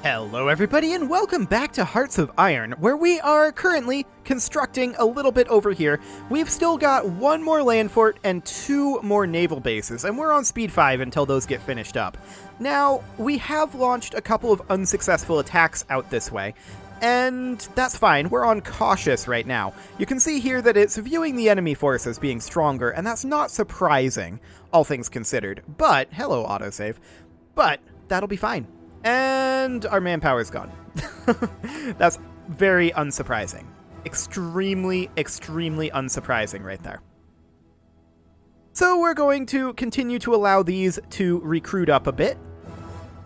Hello everybody and welcome back to Hearts of Iron, where we are currently constructing a little bit over here. We've still got one more land fort and two more naval bases, and we're on speed 5 until those get finished up. Now, we have launched a couple of unsuccessful attacks out this way, and that's fine. We're on cautious right now. You can see here that it's viewing the enemy force as being stronger, and that's not surprising, all things considered. But, hello autosave, but that'll be fine. And our manpower's gone. That's very unsurprising. Extremely, extremely unsurprising right there. So we're going to continue to allow these to recruit up a bit.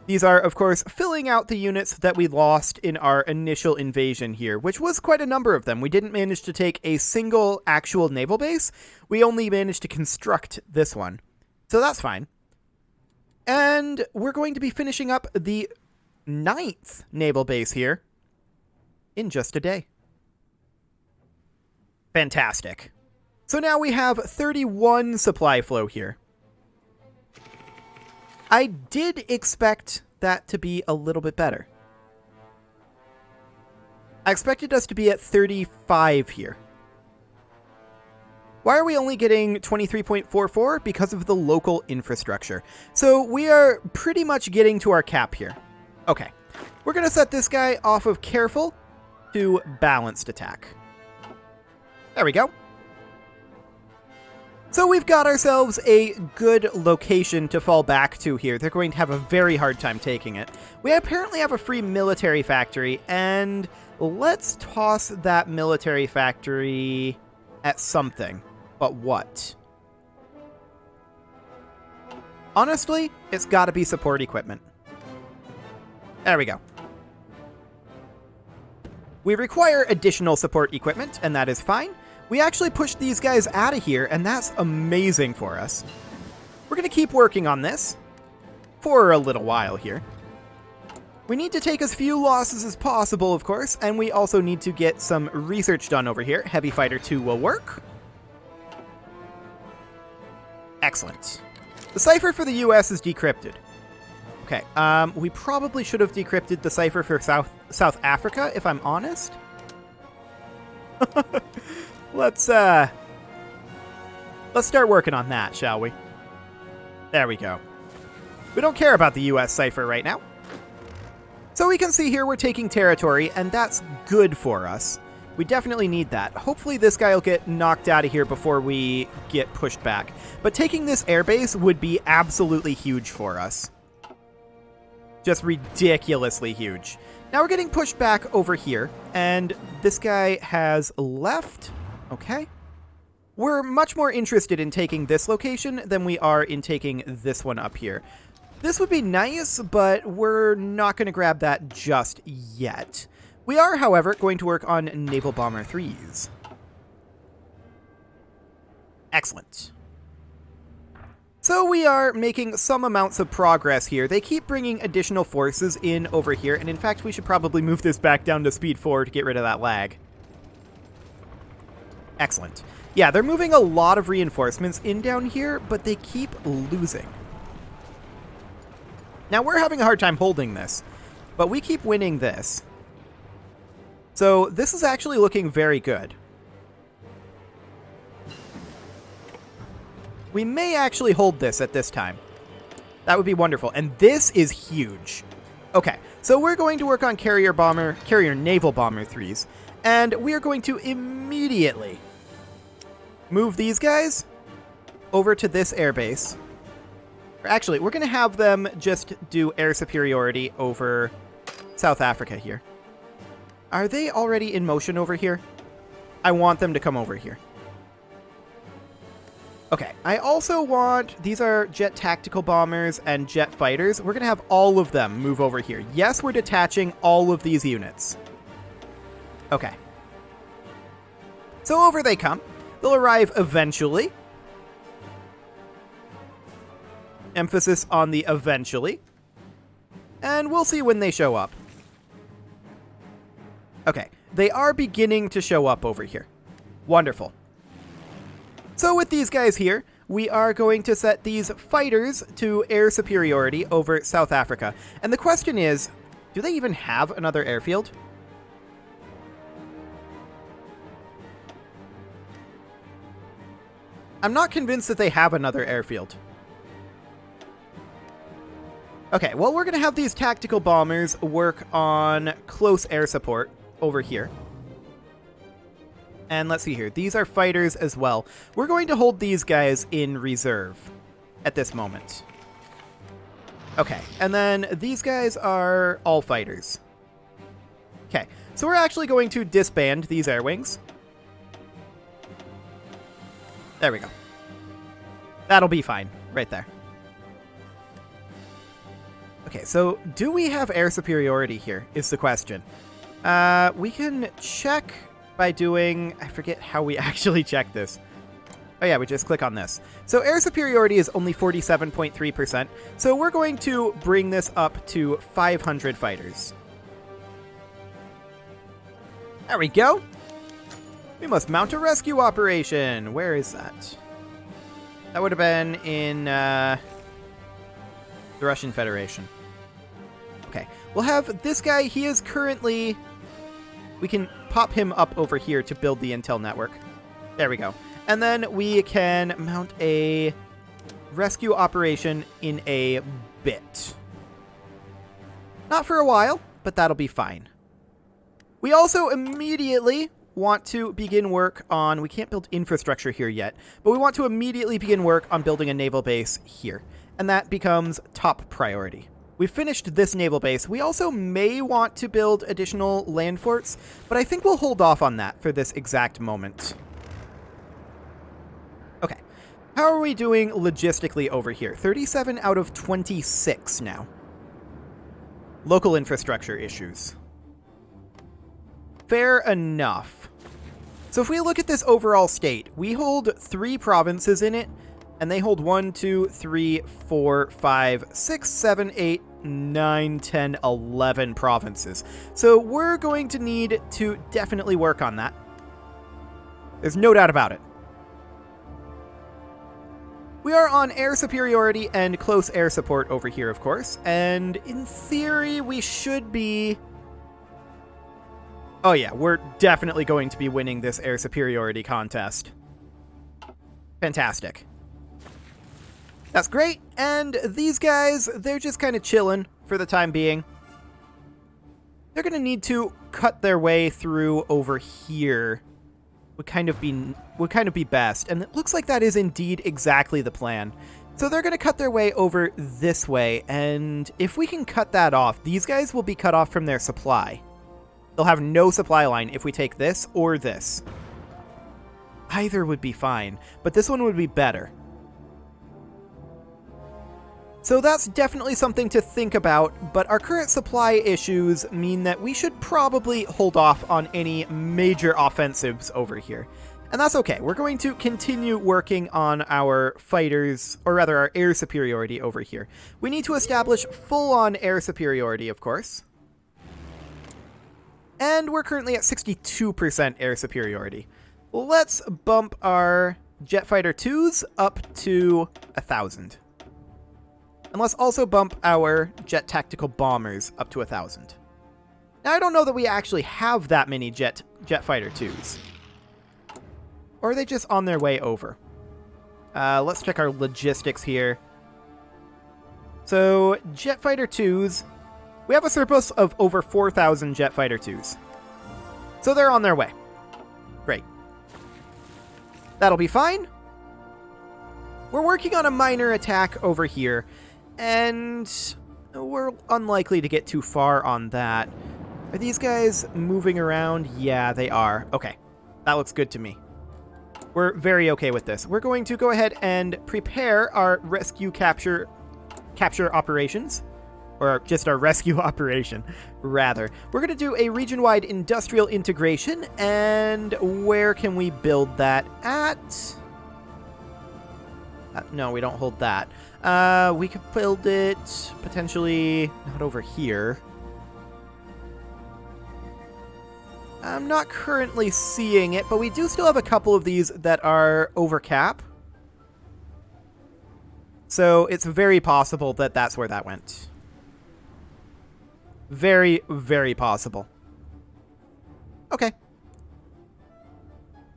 These are, of course, filling out the units that we lost in our initial invasion here, which was quite a number of them. We didn't manage to take a single actual naval base. We only managed to construct this one. So that's fine. And we're going to be finishing up the 9th naval base here in just a day. Fantastic. So now we have 31 supply flow here. I did expect that to be a little bit better. I expected us to be at 35 here. Why are we only getting 23.44? Because of the local infrastructure. So we are pretty much getting to our cap here. Okay, we're going to set this guy off of careful to balanced attack. There we go. So we've got ourselves a good location to fall back to here. They're going to have a very hard time taking it. We apparently have a free military factory, and let's toss that military factory at something. But what? Honestly, it's got to be support equipment. There we go. We require additional support equipment, and that is fine. We actually pushed these guys out of here, and that's amazing for us. We're going to keep working on this for a little while here. We need to take as few losses as possible, of course, and we also need to get some research done over here. Heavy Fighter 2 will work. Excellent. The cipher for the US is decrypted. Okay, we probably should have decrypted the cipher for South Africa, if I'm honest. Let's start working on that, shall we? There we go. We don't care about the US cipher right now. So we can see here we're taking territory, and that's good for us. We definitely need that. Hopefully this guy will get knocked out of here before we get pushed back. But taking this airbase would be absolutely huge for us. Just ridiculously huge. Now we're getting pushed back over here, and this guy has left. Okay. We're much more interested in taking this location than we are in taking this one up here. This would be nice, but we're not going to grab that just yet. We are, however, going to work on Naval Bomber 3s. Excellent. So we are making some amounts of progress here. They keep bringing additional forces in over here, and in fact, we should probably move this back down to speed 4 to get rid of that lag. Excellent. Yeah, they're moving a lot of reinforcements in down here, but they keep losing. Now, we're having a hard time holding this, but we keep winning this. So this is actually looking very good. We may actually hold this at this time. That would be wonderful. And this is huge. Okay, so we're going to work on carrier naval bomber 3s. And we are going to immediately move these guys over to this airbase. Actually, we're going to have them just do air superiority over South Africa here. Are they already in motion over here? I want them to come over here. Okay, I also want... These are jet tactical bombers and jet fighters. We're going to have all of them move over here. Yes, we're detaching all of these units. Okay. So over they come. They'll arrive eventually. Emphasis on the eventually. And we'll see when they show up. Okay, they are beginning to show up over here. Wonderful. So with these guys here, we are going to set these fighters to air superiority over South Africa. And the question is, Do they even have another airfield? I'm not convinced that they have another airfield. Okay, well, we're going to have these tactical bombers work on close air support over here. And let's see here. These are fighters as well. We're going to hold these guys in reserve at this moment. Okay, and then these guys are all fighters. Okay, so we're actually going to disband these air wings. There we go. That'll be fine right there. Okay, so do we have air superiority here is the question. We can check by doing... I forget how we actually check this. Oh yeah, we just click on this. So air superiority is only 47.3%. So we're going to bring this up to 500 fighters. There we go. We must mount a rescue operation. Where is that? That would have been in the Russian Federation. Okay, we'll have this guy. He is currently... We can pop him up over here to build the intel network. There we go. And then we can mount a rescue operation in a bit. Not for a while, but that'll be fine. We also immediately want to begin work on... We can't build infrastructure here yet, but we want to immediately begin work on building a naval base here. And that becomes top priority. We've finished this naval base. We also may want to build additional land forts, but I think we'll hold off on that for this exact moment. Okay. How are we doing logistically over here? 37 out of 26 now. Local infrastructure issues. Fair enough. So if we look at this overall state, we hold 3 provinces in it, and they hold 1, 2, 3, 4, 5, 6, 7, 8, 9, 10, 11 provinces. So we're going to need to definitely work on that. There's no doubt about it. We are on air superiority and close air support over here, of course. And in theory, we should be... Oh yeah, we're definitely going to be winning this air superiority contest. Fantastic. That's great, and these guys, they're just kind of chilling for the time being. They're going to need to cut their way through over here. Would kind of be best, and it looks like that is indeed exactly the plan. So they're going to cut their way over this way, and if we can cut that off, these guys will be cut off from their supply. They'll have no supply line if we take this or this. Either would be fine, but this one would be better. So that's definitely something to think about, but our current supply issues mean that we should probably hold off on any major offensives over here. And that's okay. We're going to continue working on our fighters, or rather our air superiority over here. We need to establish full-on air superiority, of course. And we're currently at 62% air superiority. Let's bump our jet fighter 2s up to 1,000. And let's also bump our jet tactical bombers up to 1,000. Now, I don't know that we actually have that many jet fighter 2s. Or are they just on their way over? Let's check our logistics here. So, jet fighter 2s. We have a surplus of over 4,000 jet fighter 2s. So they're on their way. Great. That'll be fine. We're working on a minor attack over here. And we're unlikely to get too far on that. Are these guys moving around? Yeah, they are. Okay. That looks good to me. We're very okay with this. We're going to go ahead and prepare our rescue capture operations. Or just our rescue operation, rather. We're going to do a region-wide industrial integration. And where can we build that at? No, we don't hold that. We could build it potentially not over here. I'm not currently seeing it, but we do still have a couple of these that are over cap. So it's very possible that that's where that went. Very, very possible. Okay.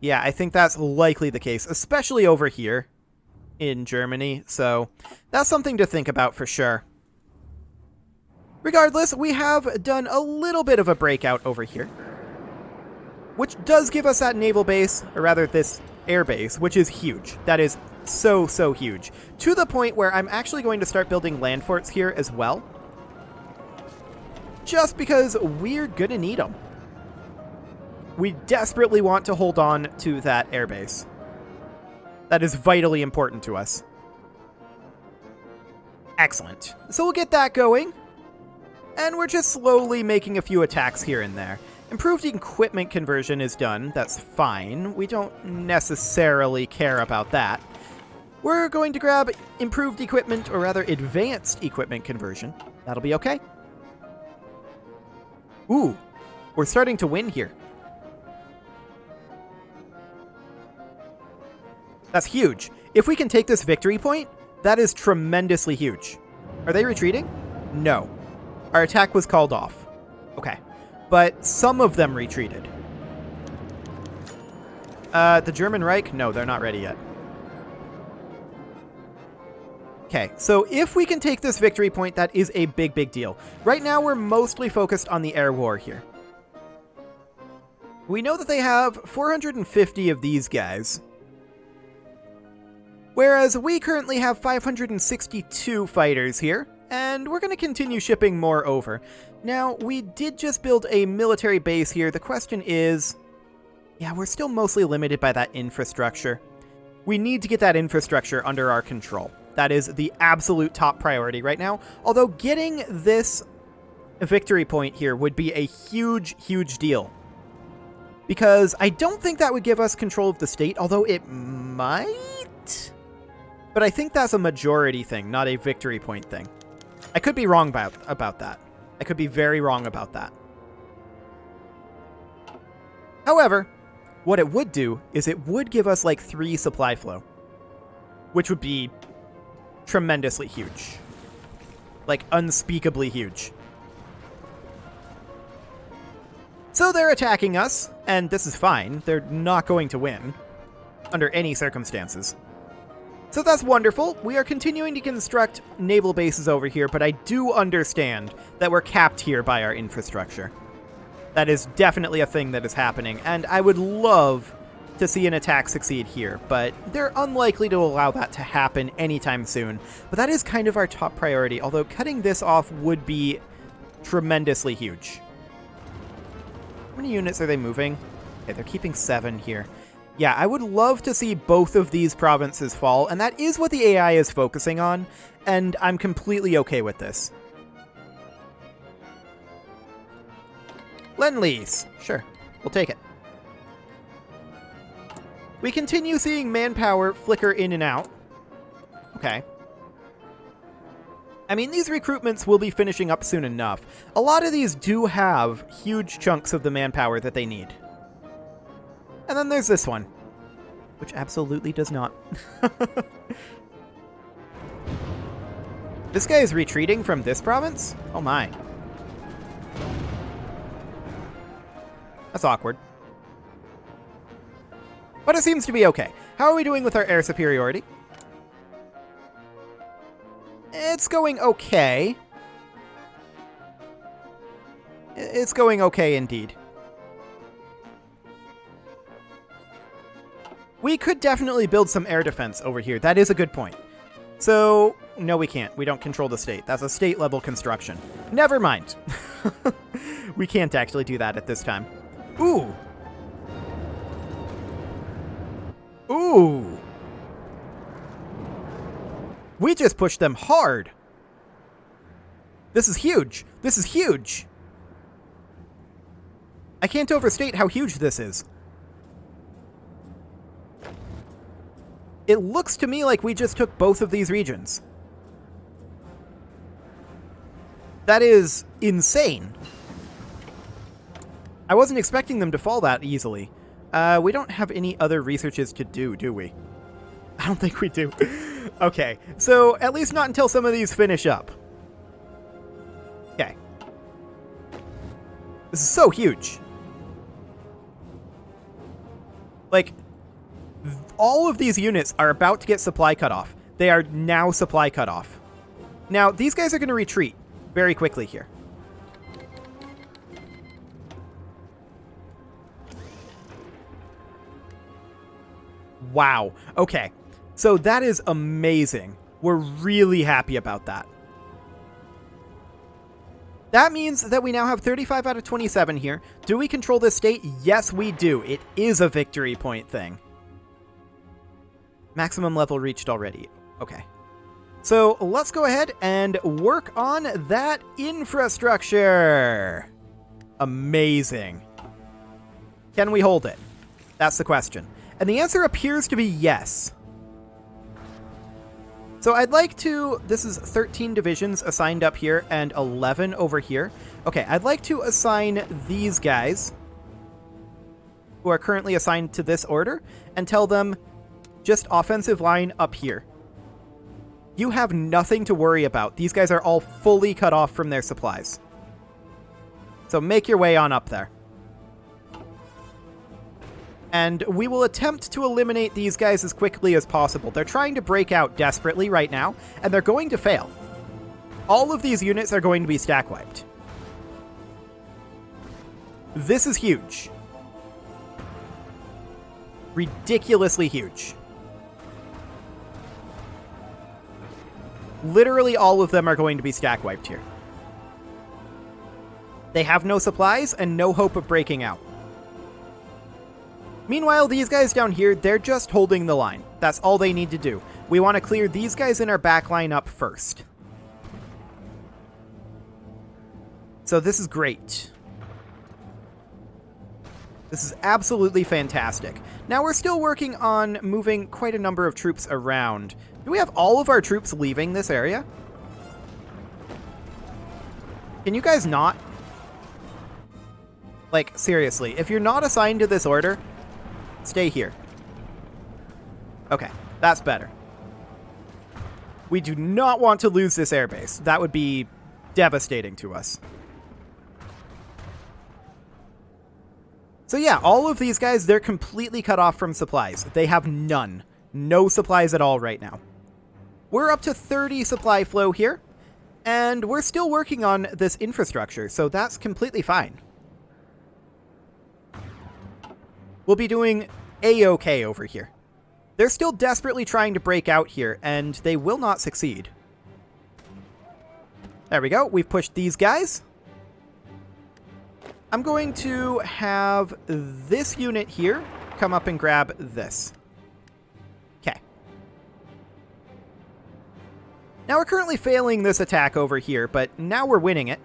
Yeah, I think that's likely the case, especially over here in Germany, so that's something to think about for sure. Regardless, we have done a little bit of a breakout over here, which does give us that naval base, or rather this air base, which is huge. That is so, so huge. To the point where I'm actually going to start building land forts here as well, just because we're gonna need them. We desperately want to hold on to that airbase. That is vitally important to us. Excellent. So we'll get that going. And we're just slowly making a few attacks here and there. Improved equipment conversion is done. That's fine. We don't necessarily care about that. We're going to grab improved equipment, or rather advanced equipment conversion. That'll be okay. Ooh, we're starting to win here. That's huge. If we can take this victory point, that is tremendously huge. Are they retreating? No. Our attack was called off. Okay. But some of them retreated. The German Reich? No, they're not ready yet. Okay, so if we can take this victory point, that is a big, big deal. Right now, we're mostly focused on the air war here. We know that they have 450 of these guys, whereas we currently have 562 fighters here, and we're going to continue shipping more over. Now, we did just build a military base here. The question is, yeah, we're still mostly limited by that infrastructure. We need to get that infrastructure under our control. That is the absolute top priority right now, although getting this victory point here would be a huge, huge deal. Because I don't think that would give us control of the state, although it might? But I think that's a majority thing, not a victory point thing. I could be wrong about that. I could be very wrong about that. However, what it would do is it would give us like 3 supply flow, which would be tremendously huge. Like unspeakably huge. So they're attacking us, and this is fine. They're not going to win under any circumstances. So that's wonderful. We are continuing to construct naval bases over here, but I do understand that we're capped here by our infrastructure. That is definitely a thing that is happening, and I would love to see an attack succeed here, but they're unlikely to allow that to happen anytime soon. But that is kind of our top priority, although cutting this off would be tremendously huge. How many units are they moving? Okay, they're keeping 7 here. Yeah, I would love to see both of these provinces fall, and that is what the AI is focusing on, and I'm completely okay with this. Lend-Lease. Sure, we'll take it. We continue seeing manpower flicker in and out. Okay. I mean, these recruitments will be finishing up soon enough. A lot of these do have huge chunks of the manpower that they need. And then there's this one, which absolutely does not. This guy is retreating from this province? Oh my. That's awkward. But it seems to be okay. How are we doing with our air superiority? It's going okay. It's going okay indeed. We could definitely build some air defense over here. That is a good point. So, no, we can't. We don't control the state. That's a state-level construction. Never mind. We can't actually do that at this time. Ooh. Ooh. We just pushed them hard. This is huge. This is huge. I can't overstate how huge this is. It looks to me like we just took both of these regions. That is insane. I wasn't expecting them to fall that easily. We don't have any other researches to do we? I don't think we do. Okay, so at least not until some of these finish up. Okay. This is so huge. Like, all of these units are about to get supply cut off. They are now supply cut off. Now, these guys are going to retreat very quickly here. Wow. Okay. So that is amazing. We're really happy about that. That means that we now have 35 out of 27 here. Do we control this state? Yes, we do. It is a victory point thing. Maximum level reached already. Okay. So let's go ahead and work on that infrastructure. Amazing. Can we hold it? That's the question. And the answer appears to be yes. So I'd like to, this is 13 divisions assigned up here and 11 over here. Okay, I'd like to assign these guys who are currently assigned to this order and tell them just offensive line up here. You have nothing to worry about. These guys are all fully cut off from their supplies. So make your way on up there. And we will attempt to eliminate these guys as quickly as possible. They're trying to break out desperately right now, and they're going to fail. All of these units are going to be stack wiped. This is huge. Ridiculously huge. Literally all of them are going to be stack wiped here. They have no supplies and no hope of breaking out. Meanwhile, these guys down here, they're just holding the line. That's all they need to do. We want to clear these guys in our back line up first. So this is great. This is absolutely fantastic. Now we're still working on moving quite a number of troops around. Do we have all of our troops leaving this area? Can you guys not? Like, seriously, if you're not assigned to this order, stay here. Okay, that's better. We do not want to lose this airbase. That would be devastating to us. So yeah, all of these guys, they're completely cut off from supplies. They have none. No supplies at all right now. We're up to 30 supply flow here, and we're still working on this infrastructure, so that's completely fine. We'll be doing A-OK over here. They're still desperately trying to break out here, and they will not succeed. There we go. We've pushed these guys. I'm going to have this unit here come up and grab this. Okay. Now we're currently failing this attack over here, but now we're winning it.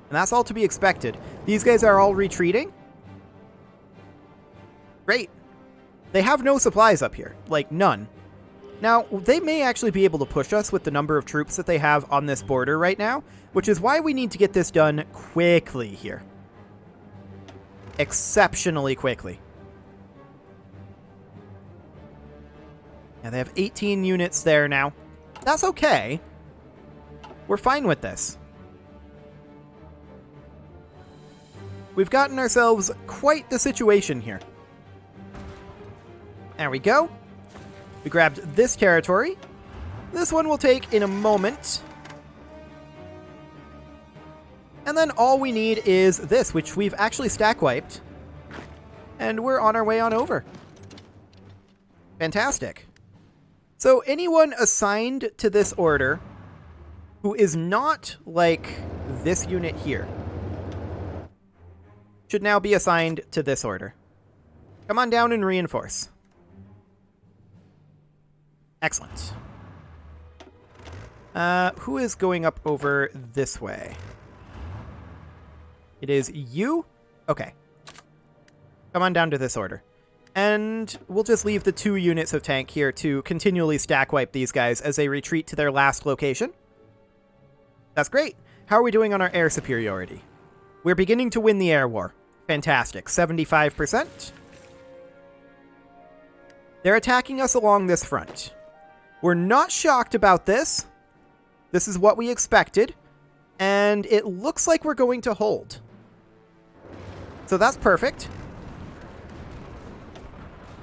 And that's all to be expected. These guys are all retreating. Great. They have no supplies up here. Like, none. Now, they may actually be able to push us with the number of troops that they have on this border right now, which is why we need to get this done quickly here. Exceptionally quickly. Yeah, they have 18 units there now. That's okay. We're fine with this. We've gotten ourselves quite the situation here. There we go. We grabbed this territory. This one we'll take in a moment. And then all we need is this, which we've actually stack wiped. And we're on our way on over. Fantastic. So anyone assigned to this order who is not like this unit here should now be assigned to this order. Come on down and reinforce. Excellent. Who is going up over this way? It is you? Okay. Come on down to this order. And we'll just leave the 2 units of tank here to continually stack wipe these guys as they retreat to their last location. That's great. How are we doing on our air superiority? We're beginning to win the air war. Fantastic. 75%. They're attacking us along this front. We're not shocked about this. This is what we expected. And it looks like we're going to hold. So that's perfect.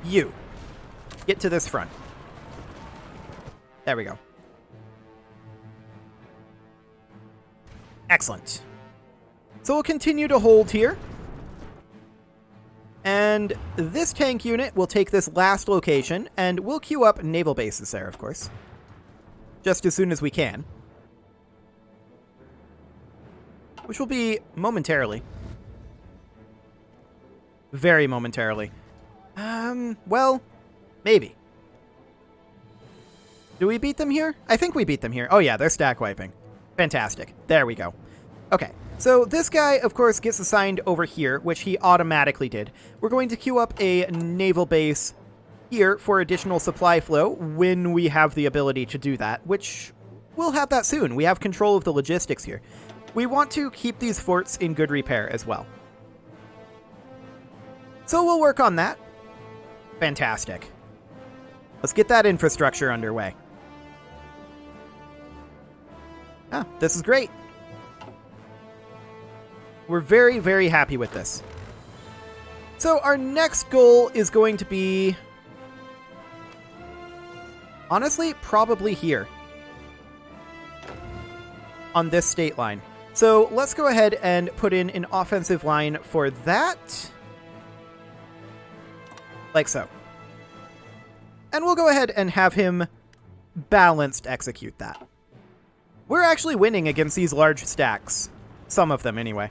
You. Get to this front. There we go. Excellent. So we'll continue to hold here. And this tank unit will take this last location, and we'll queue up naval bases there, of course. Just as soon as we can. Which will be momentarily. Very momentarily. Well, maybe. Do we beat them here? I think we beat them here. Oh yeah, they're stack wiping. Fantastic. There we go. Okay, so this guy, of course, gets assigned over here, which he automatically did. We're going to queue up a naval base here for additional supply flow when we have the ability to do that, which we'll have that soon. We have control of the logistics here. We want to keep these forts in good repair as well. So we'll work on that. Fantastic. Let's get that infrastructure underway. Ah, this is great. We're very, very happy with this. So our next goal is going to be... honestly, probably here. On this state line. So let's go ahead and put in an offensive line for that. Like so. And we'll go ahead and have him balanced execute that. We're actually winning against these large stacks. Some of them, anyway.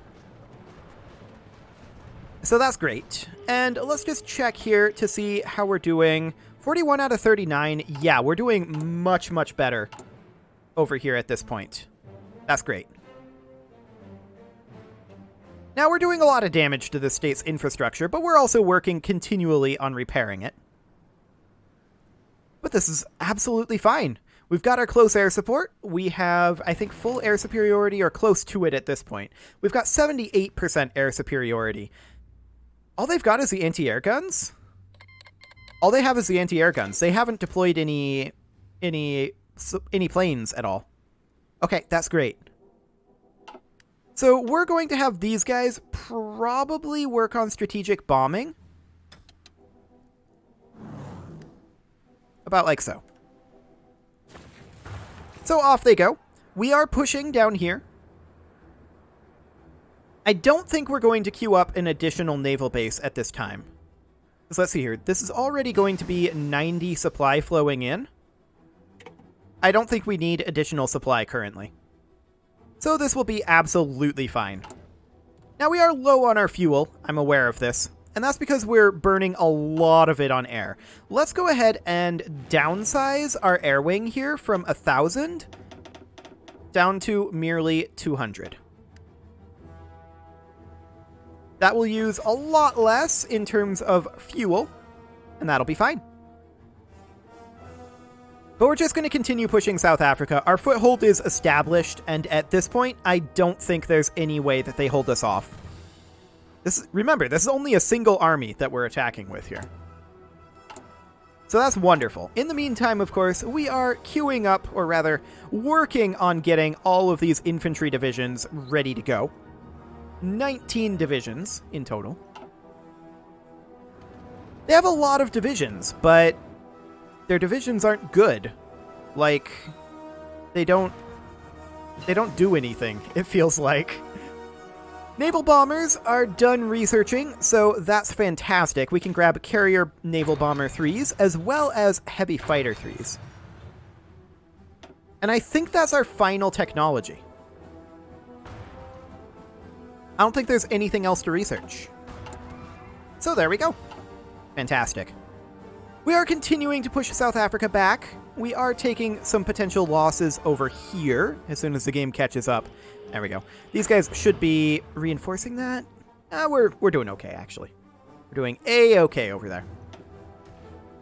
So that's great. And let's just check here to see how we're doing. 41 out of 39. Yeah, we're doing much, much better over here at this point. That's great. Now, we're doing a lot of damage to the state's infrastructure, but we're also working continually on repairing it. But this is absolutely fine. We've got our close air support. We have, I think, full air superiority or close to it at this point. We've got 78% air superiority. All they've got is the anti-air guns? All they have is the anti-air guns. They haven't deployed any planes at all. Okay, that's great. So we're going to have these guys probably work on strategic bombing. About like so. So off they go. We are pushing down here. I don't think we're going to queue up an additional naval base at this time. So let's see here. This is already going to be 90 supply flowing in. I don't think we need additional supply currently. So this will be absolutely fine. Now we are low on our fuel. I'm aware of this. And that's because we're burning a lot of it on air. Let's go ahead and downsize our air wing here from 1,000 down to merely 200. That will use a lot less in terms of fuel, and that'll be fine. But we're just going to continue pushing South Africa. Our foothold is established, and at this point, I don't think there's any way that they hold us off. Remember, this is only a single army that we're attacking with here. So that's wonderful. In the meantime, of course, we are queuing up, or rather, working on getting all of these infantry divisions ready to go. 19 divisions in total. They have a lot of divisions, but their divisions aren't good. Like, they don't do anything, it feels like. Naval bombers are done researching, so that's fantastic. We can grab carrier naval bomber 3s as well as heavy fighter 3s. And I think that's our final technology. I don't think there's anything else to research. So there we go. Fantastic. We are continuing to push South Africa back. We are taking some potential losses over here as soon as the game catches up. There we go. These guys should be reinforcing that. We're doing okay, actually. We're doing A-okay over there.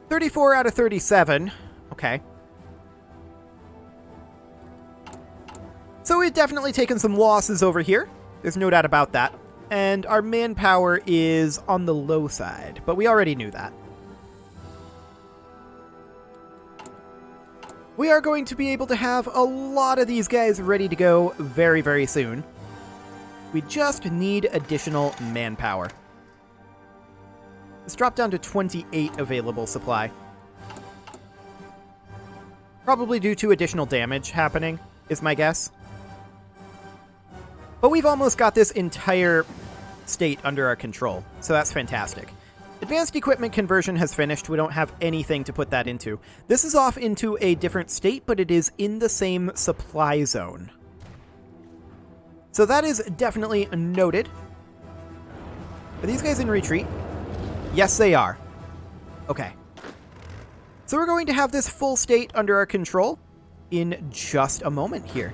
34 out of 37. Okay. So we've definitely taken some losses over here. There's no doubt about that. And our manpower is on the low side, but we already knew that. We are going to be able to have a lot of these guys ready to go very, very soon. We just need additional manpower. Let's drop down to 28 available supply. Probably due to additional damage happening, is my guess. But we've almost got this entire state under our control, so that's fantastic. Advanced equipment conversion has finished. We don't have anything to put that into. This is off into a different state, but it is in the same supply zone. So that is definitely noted. Are these guys in retreat? Yes, they are. Okay. So we're going to have this full state under our control in just a moment here.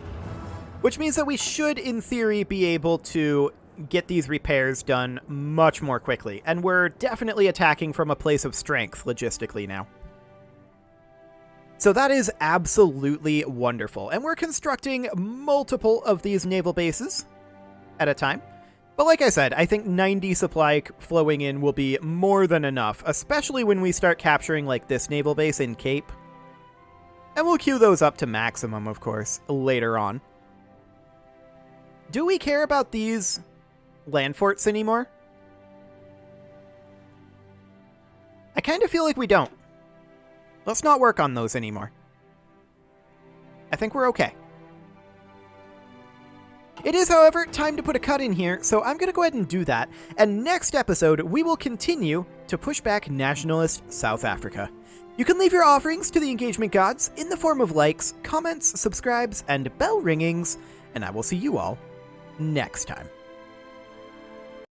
Which means that we should, in theory, be able to get these repairs done much more quickly. And we're definitely attacking from a place of strength logistically now. So that is absolutely wonderful. And we're constructing multiple of these naval bases at a time. But like I said, I think 90 supply flowing in will be more than enough, especially when we start capturing like this naval base in Cape. And we'll queue those up to maximum, of course, later on. Do we care about these land forts anymore? I kind of feel like we don't. Let's not work on those anymore. I think we're okay. It is, however, time to put a cut in here, so I'm going to go ahead and do that. And next episode, we will continue to push back nationalist South Africa. You can leave your offerings to the engagement gods in the form of likes, comments, subscribes, and bell ringings, and I will see you all next time.